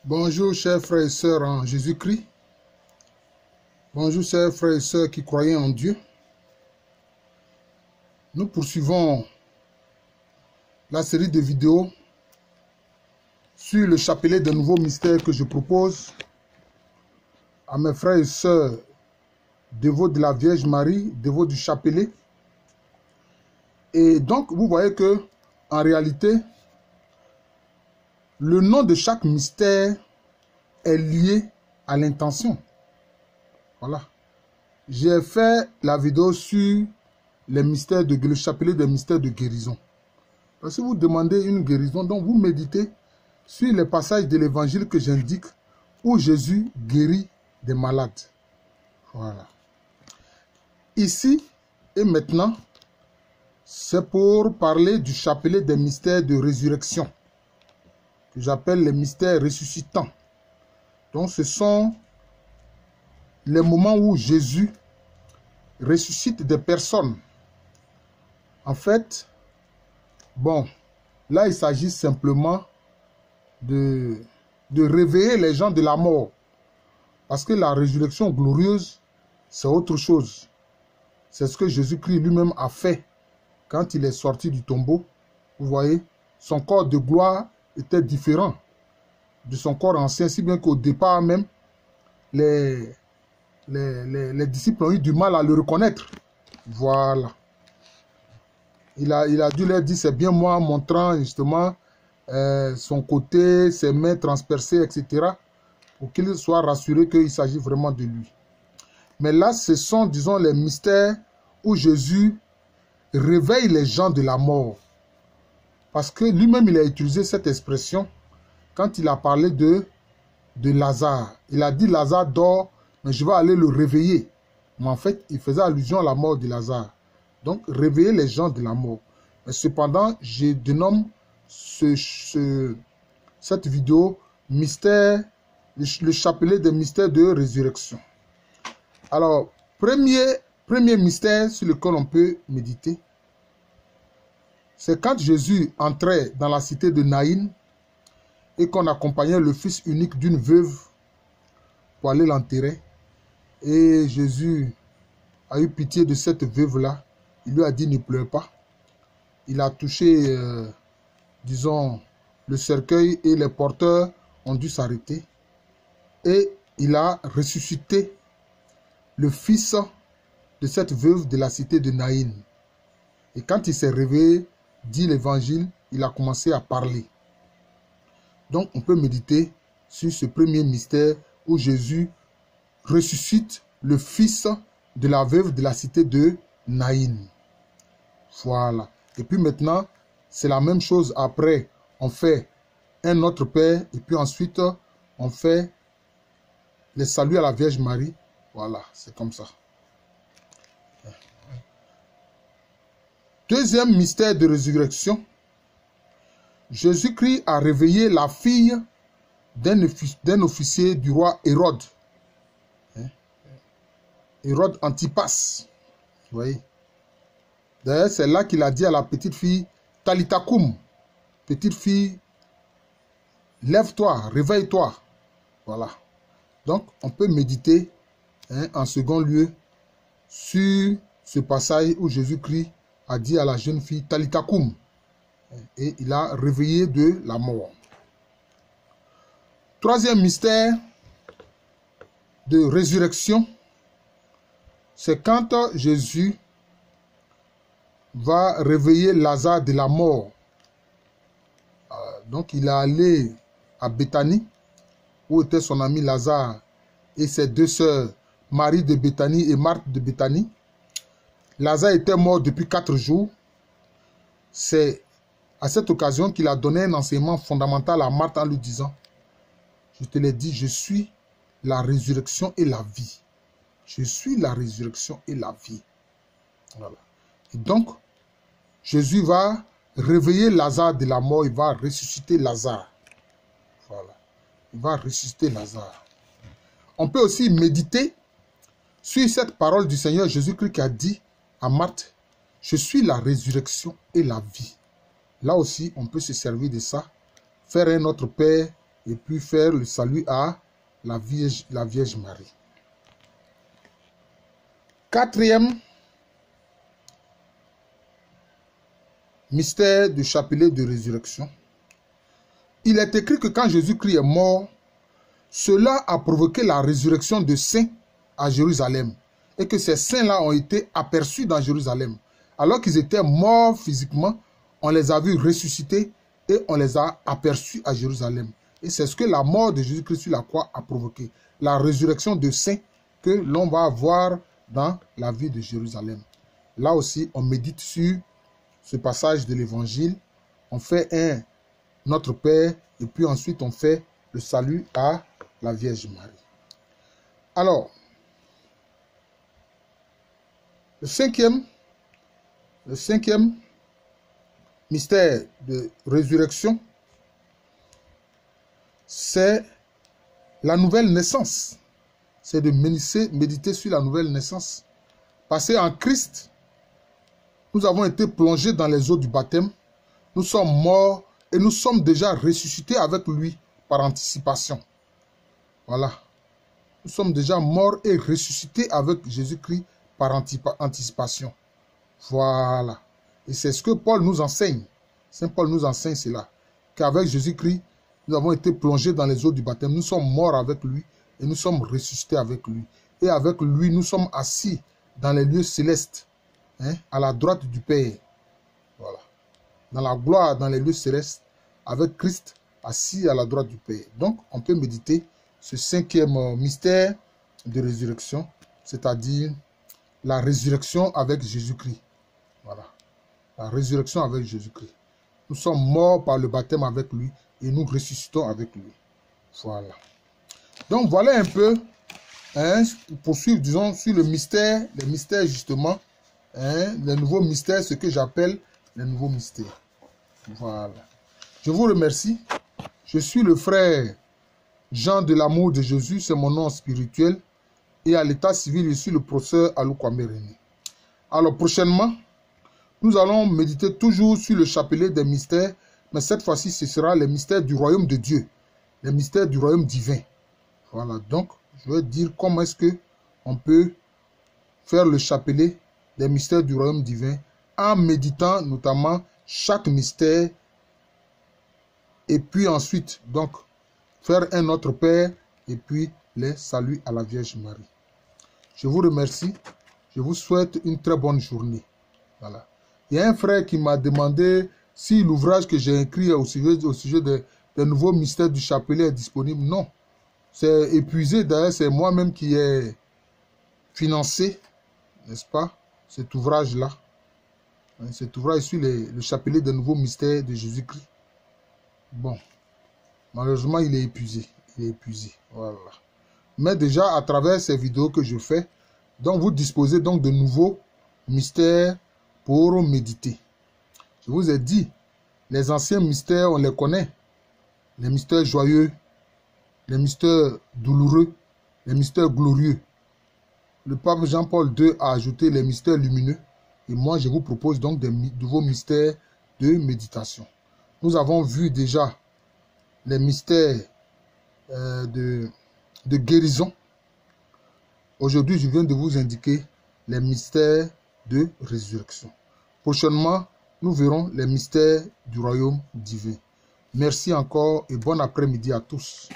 Bonjour chers frères et sœurs en Jésus-Christ. Bonjour chers frères et sœurs qui croyaient en Dieu. Nous poursuivons la série de vidéos sur le chapelet des nouveaux mystères que je propose à mes frères et sœurs dévots de la Vierge Marie, dévots du chapelet. Et donc vous voyez que en réalité, le nom de chaque mystère est lié à l'intention. Voilà. J'ai fait la vidéo sur les mystères le chapelet des mystères de guérison. Parce que vous demandez une guérison, donc vous méditez sur les passages de l'évangile que j'indique où Jésus guérit des malades. Voilà. Ici et maintenant, c'est pour parler du chapelet des mystères de résurrection, que j'appelle les mystères ressuscitants. Donc ce sont les moments où Jésus ressuscite des personnes. En fait, bon, là il s'agit simplement de réveiller les gens de la mort. Parce que la résurrection glorieuse, c'est autre chose. C'est ce que Jésus-Christ lui-même a fait quand il est sorti du tombeau. Vous voyez, son corps de gloire était différent de son corps ancien, si bien qu'au départ même, les disciples ont eu du mal à le reconnaître. Voilà. Il a dû leur dire, c'est bien moi, montrant justement son côté, ses mains transpercées, etc., pour qu'ils soient rassurés qu'il s'agit vraiment de lui. Mais là, ce sont, disons, les mystères où Jésus réveille les gens de la mort. Parce que lui-même, il a utilisé cette expression quand il a parlé de Lazare. Il a dit, Lazare dort, mais je vais aller le réveiller. Mais en fait, il faisait allusion à la mort de Lazare. Donc, réveiller les gens de la mort. Mais cependant, je dénomme cette vidéo mystère, le chapelet des mystères de résurrection. Alors, premier mystère sur lequel on peut méditer, c'est quand Jésus entrait dans la cité de Naïn et qu'on accompagnait le fils unique d'une veuve pour aller l'enterrer. Et Jésus a eu pitié de cette veuve-là. Il lui a dit, ne pleure pas. Il a touché, disons, le cercueil et les porteurs ont dû s'arrêter. Et il a ressuscité le fils de cette veuve de la cité de Naïn. Et quand il s'est réveillé, dit l'évangile, il a commencé à parler. Donc on peut méditer sur ce premier mystère où Jésus ressuscite le fils de la veuve de la cité de Naïn. Voilà. Et puis maintenant, c'est la même chose après. On fait un autre Père et puis ensuite, on fait les saluts à la Vierge Marie. Voilà, c'est comme ça. Deuxième mystère de résurrection. Jésus-Christ a réveillé la fille d'un officier du roi Hérode. Hérode Antipas. Vous voyez. D'ailleurs, c'est là qu'il a dit à la petite fille, Talitha koum, petite fille, lève-toi, réveille-toi. Voilà. Donc, on peut méditer en second lieu sur ce passage où Jésus-Christ a dit à la jeune fille, Talitha koum, et il a réveillé de la mort. Troisième mystère de résurrection, c'est quand Jésus va réveiller Lazare de la mort. Donc il est allé à Béthanie, où était son ami Lazare et ses deux sœurs, Marie de Béthanie et Marthe de Béthanie. Lazare était mort depuis 4 jours. C'est à cette occasion qu'il a donné un enseignement fondamental à Marthe en lui disant, je te l'ai dit, je suis la résurrection et la vie. Je suis la résurrection et la vie. Voilà. Et donc, Jésus va réveiller Lazare de la mort, il va ressusciter Lazare. Voilà. Il va ressusciter Lazare. On peut aussi méditer sur cette parole du Seigneur Jésus-Christ qui a dit à Marthe, je suis la résurrection et la vie. Là aussi, on peut se servir de ça, faire un autre Père et puis faire le salut à la Vierge Marie. Quatrième mystère du chapelet de résurrection. Il est écrit que quand Jésus-Christ est mort, cela a provoqué la résurrection de saints à Jérusalem et que ces saints-là ont été aperçus dans Jérusalem. Alors qu'ils étaient morts physiquement, on les a vus ressusciter et on les a aperçus à Jérusalem. Et c'est ce que la mort de Jésus-Christ sur la croix a provoqué. La résurrection de saints que l'on va voir dans la vie de Jérusalem. Là aussi, on médite sur ce passage de l'évangile. On fait un Notre Père et puis ensuite on fait le salut à la Vierge Marie. Alors, le cinquième mystère de résurrection, c'est la nouvelle naissance. C'est de méditer sur la nouvelle naissance. Parce qu'en Christ, nous avons été plongés dans les eaux du baptême. Nous sommes morts et nous sommes déjà ressuscités avec lui par anticipation. Voilà. Nous sommes déjà morts et ressuscités avec Jésus-Christ par anticipation. Voilà. Et c'est ce que Paul nous enseigne. Saint Paul nous enseigne cela. Qu'avec Jésus-Christ, nous avons été plongés dans les eaux du baptême. Nous sommes morts avec lui et nous sommes ressuscités avec lui. Et avec lui, nous sommes assis dans les lieux célestes, à la droite du Père. Voilà. Dans la gloire, dans les lieux célestes, avec Christ assis à la droite du Père. Donc, on peut méditer ce cinquième mystère de résurrection, c'est-à-dire la résurrection avec Jésus-Christ. Voilà. La résurrection avec Jésus-Christ. Nous sommes morts par le baptême avec lui et nous ressuscitons avec lui. Voilà. Donc, voilà un peu, pour poursuivre, disons, sur le mystère, les mystères justement, les nouveaux mystères, ce que j'appelle les nouveaux mystères. Voilà. Je vous remercie. Je suis le frère Jean de l'amour de Jésus, c'est mon nom spirituel. Et à l'état civil, je suis le professeur Alou Kwame René. Alors prochainement, nous allons méditer toujours sur le chapelet des mystères, mais cette fois-ci, ce sera les mystères du royaume de Dieu, les mystères du royaume divin. Voilà, donc je vais dire comment est-ce que on peut faire le chapelet des mystères du royaume divin en méditant notamment chaque mystère et puis ensuite, donc, faire un Notre Père et puis les saluts à la Vierge Marie. Je vous remercie. Je vous souhaite une très bonne journée. Voilà. Il y a un frère qui m'a demandé si l'ouvrage que j'ai écrit au sujet des nouveaux mystères du chapelet est disponible. Non. C'est épuisé. D'ailleurs, c'est moi-même qui ai financé, n'est-ce pas, cet ouvrage-là. Cet ouvrage sur le chapelet des nouveaux mystères de Jésus-Christ. Bon, malheureusement, il est épuisé. Il est épuisé. Voilà. Mais déjà, à travers ces vidéos que je fais, donc vous disposez donc de nouveaux mystères pour méditer. Je vous ai dit, les anciens mystères, on les connaît. Les mystères joyeux, les mystères douloureux, les mystères glorieux. Le pape Jean-Paul II a ajouté les mystères lumineux. Et moi, je vous propose donc des nouveaux mystères de méditation. Nous avons vu déjà les mystères de guérison. Aujourd'hui, je viens de vous indiquer les mystères de résurrection. Prochainement, nous verrons les mystères du royaume divin. Merci encore et bon après-midi à tous.